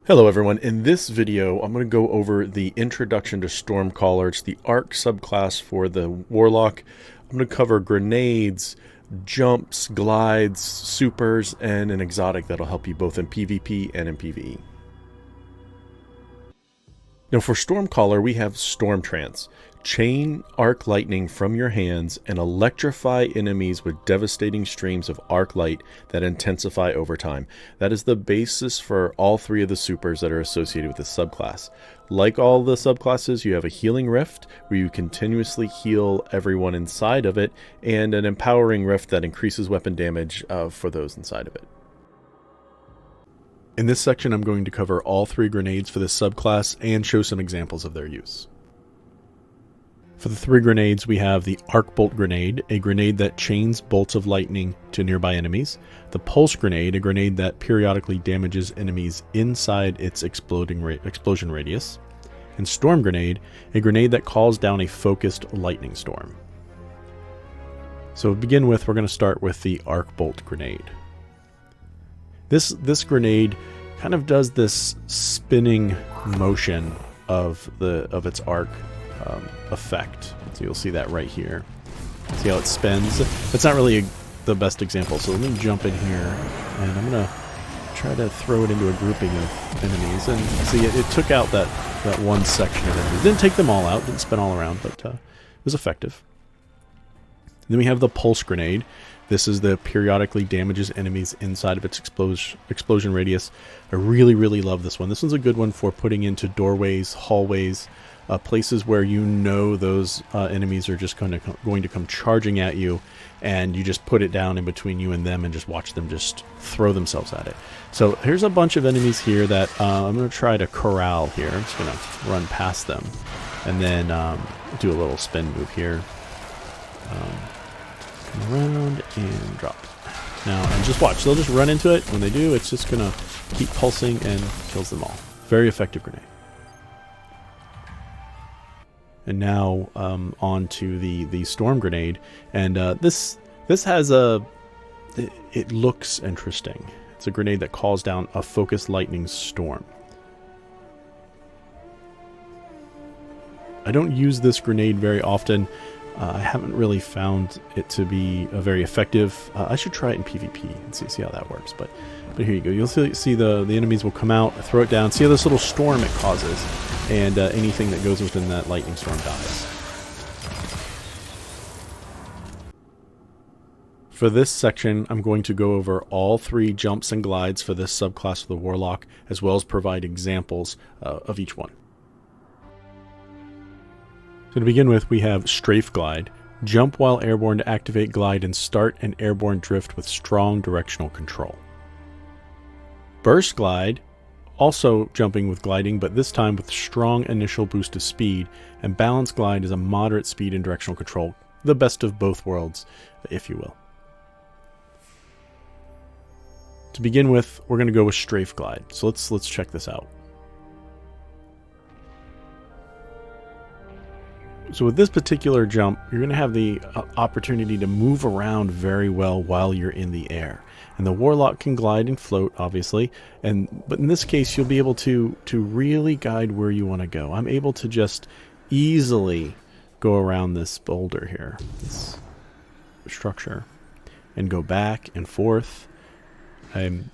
Hello everyone, in this video I'm going to go over the introduction to Stormcaller. It's the ARC subclass for the Warlock. I'm going to cover grenades, jumps, glides, supers, and an exotic that'll help you both in PvP and in PvE. Now for Stormcaller we have Storm Trance. Chain arc lightning from your hands and electrify enemies with devastating streams of arc light that intensify over time. That is the basis for all three of the supers that are associated with this subclass. Like all the subclasses, you have a healing rift where you continuously heal everyone inside of it, and an empowering rift that increases weapon damage for those inside of it. In this section I'm going to cover all three grenades for this subclass and show some examples of their use. For the three grenades, we have the Arc Bolt Grenade, a grenade that chains bolts of lightning to nearby enemies. The Pulse Grenade, a grenade that periodically damages enemies inside its explosion radius. And Storm Grenade, a grenade that calls down a focused lightning storm. So to begin with, we're going to start with the Arc Bolt Grenade. This grenade kind of does this spinning motion of its arc effect. So you'll see that right here. See how it spins? That's not really the best example, so let me jump in here and I'm going to try to throw it into a grouping of enemies. And see, it took out that one section of enemies. Didn't take them all out, didn't spin all around, but it was effective. Then we have the Pulse Grenade. This is the periodically damages enemies inside of its explosion radius. I really love this one. This one's a good one for putting into doorways, hallways, places where you know those enemies are just going to come charging at you, and you just put it down in between you and them and just watch them just throw themselves at it. So here's a bunch of enemies here that I'm going to try to corral here. I'm just going to run past them and then do a little spin move here. Come around and drop. Now, and just watch. They'll just run into it. When they do, it's just going to keep pulsing and kills them all. Very effective grenade. And now on to the Storm Grenade. And this has it looks interesting. It's a grenade that calls down a focused lightning storm. I don't use this grenade very often. I haven't really found it to be very effective. I should try it in PvP and see how that works. But here you go. You'll see the enemies will come out, throw it down. See how this little storm it causes, and anything that goes within that lightning storm dies. For this section, I'm going to go over all three jumps and glides for this subclass of the Warlock, as well as provide examples of each one. So to begin with, we have Strafe Glide. Jump while airborne to activate glide and start an airborne drift with strong directional control. Burst Glide, also jumping with gliding, but this time with strong initial boost of speed, and Balance Glide is a moderate speed and directional control, the best of both worlds, if you will. To begin with, we're going to go with Strafe Glide, so let's check this out. So with this particular jump, you're going to have the opportunity to move around very well while you're in the air. And the Warlock can glide and float, obviously, but in this case, you'll be able to really guide where you want to go. I'm able to just easily go around this boulder here, this structure, and go back and forth.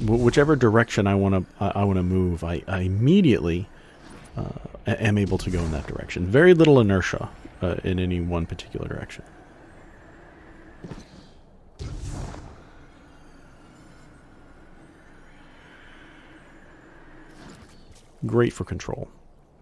Whichever direction I want to move, I immediately am able to go in that direction. Very little inertia in any one particular direction. Great for control,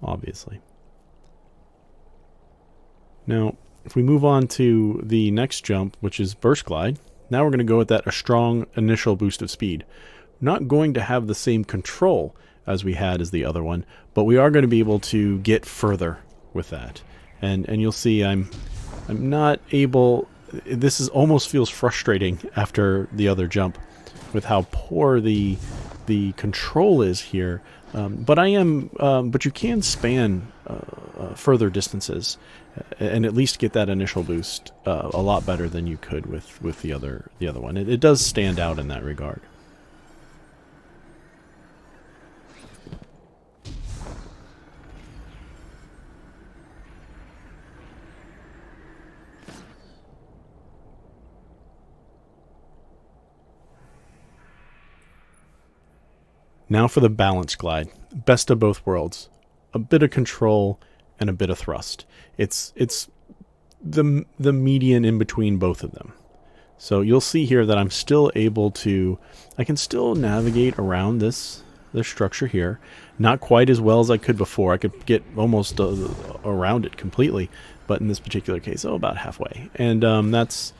obviously. Now, if we move on to the next jump, which is Burst Glide, now we're going to go with a strong initial boost of speed. Not going to have the same control as we had as the other one, but we are going to be able to get further with that. And you'll see I'm not able. This almost feels frustrating after the other jump with how poor the control is here. But you can span further distances and at least get that initial boost a lot better than you could with the other one. It does stand out in that regard. Now for the balance glide. Best of both worlds. A bit of control and a bit of thrust. It's the median in between both of them. So you'll see here that I'm still able to, I can still navigate around this structure here. Not quite as well as I could before. I could get almost around it completely, but in this particular case, about halfway. And that's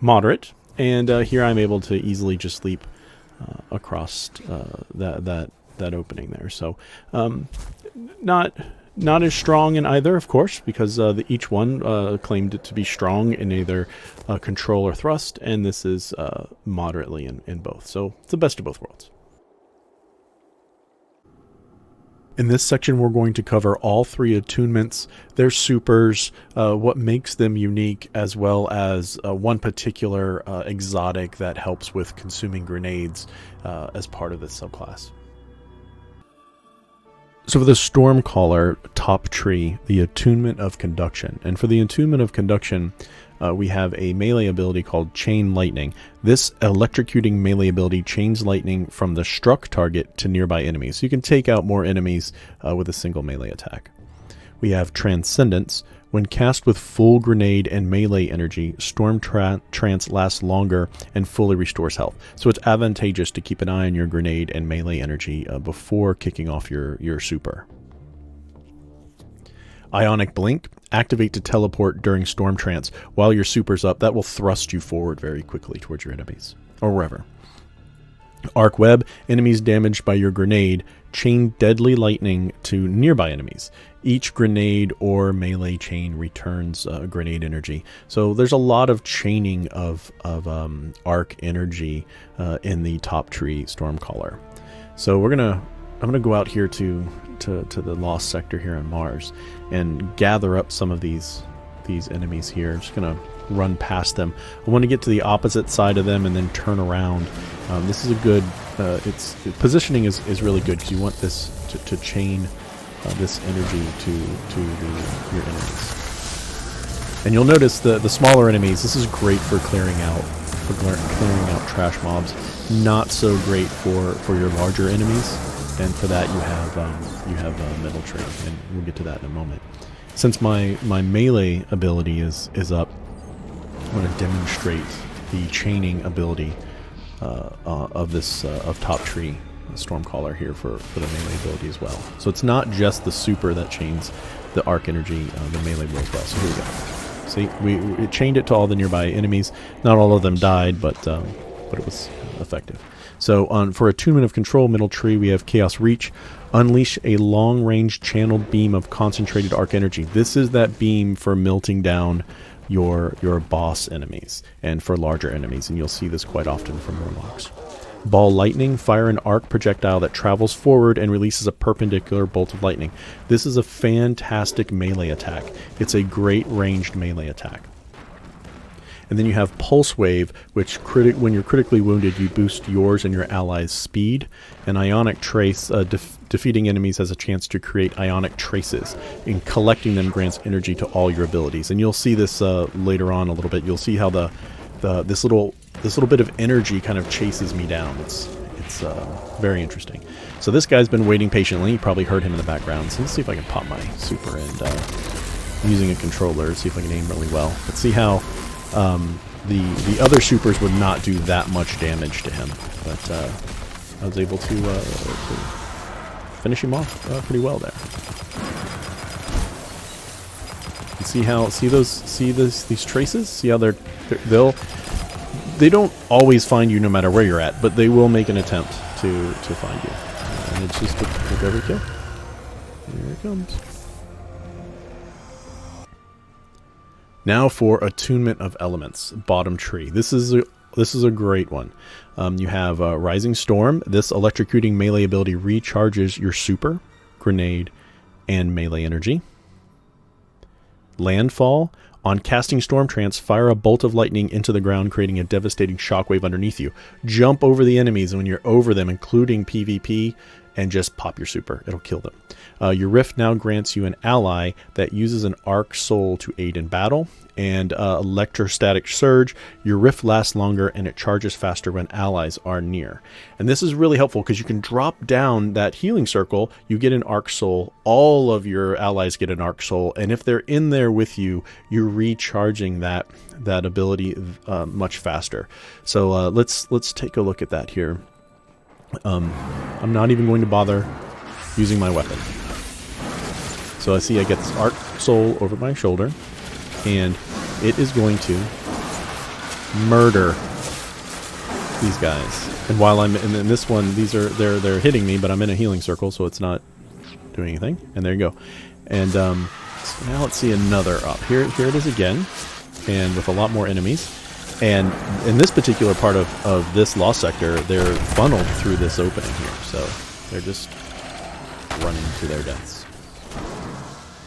moderate. And here I'm able to easily just leap across that opening there. So not as strong in either, of course, because each one claimed it to be strong in either control or thrust, and this is moderately in both. So it's the best of both worlds. In this section, we're going to cover all 3 attunements, their supers, what makes them unique, as well as one particular exotic that helps with consuming grenades as part of this subclass. So for the Stormcaller top tree, the Attunement of Conduction. And for the Attunement of Conduction, we have a melee ability called Chain Lightning. This electrocuting melee ability chains lightning from the struck target to nearby enemies. So you can take out more enemies with a single melee attack. We have Transcendence. When cast with full grenade and melee energy, Storm Trance lasts longer and fully restores health. So it's advantageous to keep an eye on your grenade and melee energy before kicking off your super. Ionic Blink. Activate to teleport during Storm Trance. While your super's up, that will thrust you forward very quickly towards your enemies, or wherever. Arc Web. Enemies damaged by your grenade chain deadly lightning to nearby enemies. Each grenade or melee chain returns grenade energy. So there's a lot of chaining of arc energy in the top tree Stormcaller. So I'm gonna go out here to the Lost Sector here on Mars and gather up some of these enemies here. I'm just gonna run past them. I want to get to the opposite side of them and then turn around. This is a good positioning is really good because you want this to chain this energy to your enemies. And you'll notice the smaller enemies, this is great for clearing out trash mobs. Not so great for your larger enemies. And for that you have Metal Tree, and we'll get to that in a moment. Since my melee ability is up, I'm going to demonstrate the chaining ability of top tree Stormcaller here for the melee ability as well. So it's not just the super that chains the arc energy, the melee will as well. So here we go. See, it chained it to all the nearby enemies. Not all of them died, but it was effective. So for Attunement of Control, middle tree, we have Chaos Reach. Unleash a long-range channeled beam of concentrated arc energy. This is that beam for melting down your boss enemies and for larger enemies, and you'll see this quite often from Warlocks. Ball Lightning. Fire an arc projectile that travels forward and releases a perpendicular bolt of lightning. This is a fantastic melee attack. It's a great ranged melee attack. And then you have Pulse Wave, which when you're critically wounded, you boost yours and your allies' speed. And Ionic Trace, defeating enemies has a chance to create ionic traces, and collecting them grants energy to all your abilities. And you'll see this later on a little bit. You'll see how this little bit of energy kind of chases me down. It's very interesting. So this guy's been waiting patiently. You probably heard him in the background. So let's see if I can pop my super and using a controller, see if I can aim really well. But see how the other supers would not do that much damage to him, but I was able to finish him off pretty well there. You see these traces? See how they don't always find you no matter where you're at, but they will make an attempt to find you. And it's just with every kill. Here it comes. Now for Attunement of Elements, bottom tree. This is a great one. You have Rising Storm. This electrocuting melee ability recharges your super, grenade, and melee energy. Landfall. On casting Storm Trance, fire a bolt of lightning into the ground, creating a devastating shockwave underneath you. Jump over the enemies, and when you're over them, including PvP, and just pop your super. It'll kill them. Your Rift now grants you an ally that uses an Arc Soul to aid in battle. and electrostatic surge. Your rift lasts longer and it charges faster when allies are near. And this is really helpful because you can drop down that healing circle, you get an arc soul, all of your allies get an arc soul, and if they're in there with you, you're recharging that ability much faster. So let's take a look at that here. I'm not even going to bother using my weapon. So I see I get this arc soul over my shoulder, and it is going to murder these guys. And while I'm in this one, they're hitting me, but I'm in a healing circle, so it's not doing anything. And there you go. And so now let's see another up. Here it is again, and with a lot more enemies. And in this particular part of this lost sector, they're funneled through this opening here, so they're just running to their deaths.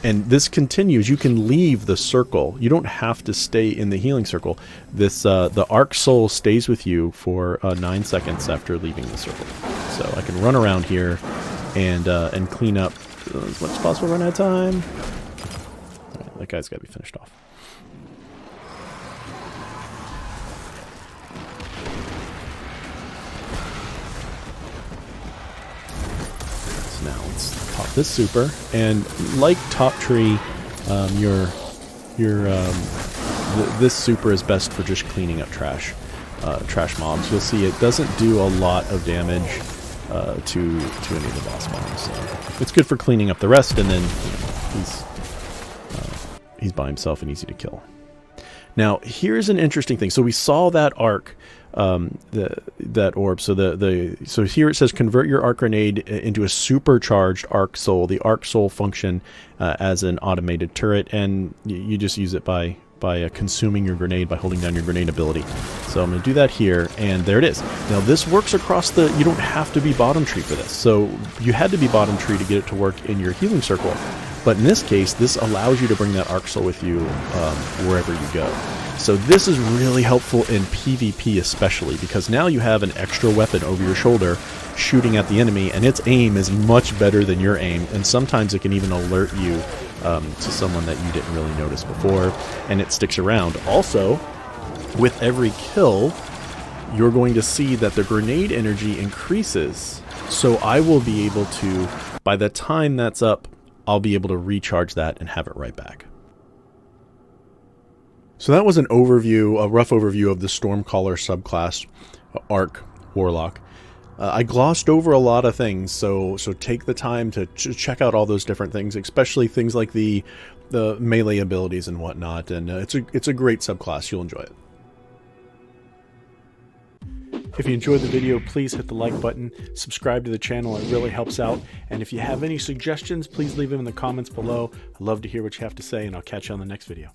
And this continues. You can leave the circle. You don't have to stay in the healing circle. This the arc soul stays with you for 9 seconds after leaving the circle. So I can run around here and clean up as much as possible. Run out of time. All right, that guy's got to be finished off. So now let's pop this super, and like Top Tree, this super is best for just cleaning up trash mobs. You'll see it doesn't do a lot of damage to any of the boss mobs. So it's good for cleaning up the rest, and then he's by himself and easy to kill. Now here's an interesting thing. So we saw that arc, that orb. So here it says convert your arc grenade into a supercharged arc soul. The arc soul function as an automated turret, and you just use it by consuming your grenade by holding down your grenade ability. So I'm going to do that here, and there it is. Now this works across the. You don't have to be bottom tree for this. So you had to be bottom tree to get it to work in your healing circle. But in this case, this allows you to bring that arc soul with you wherever you go. So this is really helpful in PvP especially, because now you have an extra weapon over your shoulder shooting at the enemy, and its aim is much better than your aim, and sometimes it can even alert you to someone that you didn't really notice before, and it sticks around. Also, with every kill, you're going to see that the grenade energy increases, so I will be able to, by the time that's up, I'll be able to recharge that and have it right back. So that was an overview, a rough overview of the Stormcaller subclass, Arc Warlock. I glossed over a lot of things, so take the time to check out all those different things, especially things like the melee abilities and whatnot. And it's a great subclass. You'll enjoy it. If you enjoyed the video, please hit the like button, subscribe to the channel, it really helps out. And if you have any suggestions, please leave them in the comments below. I'd love to hear what you have to say, and I'll catch you on the next video.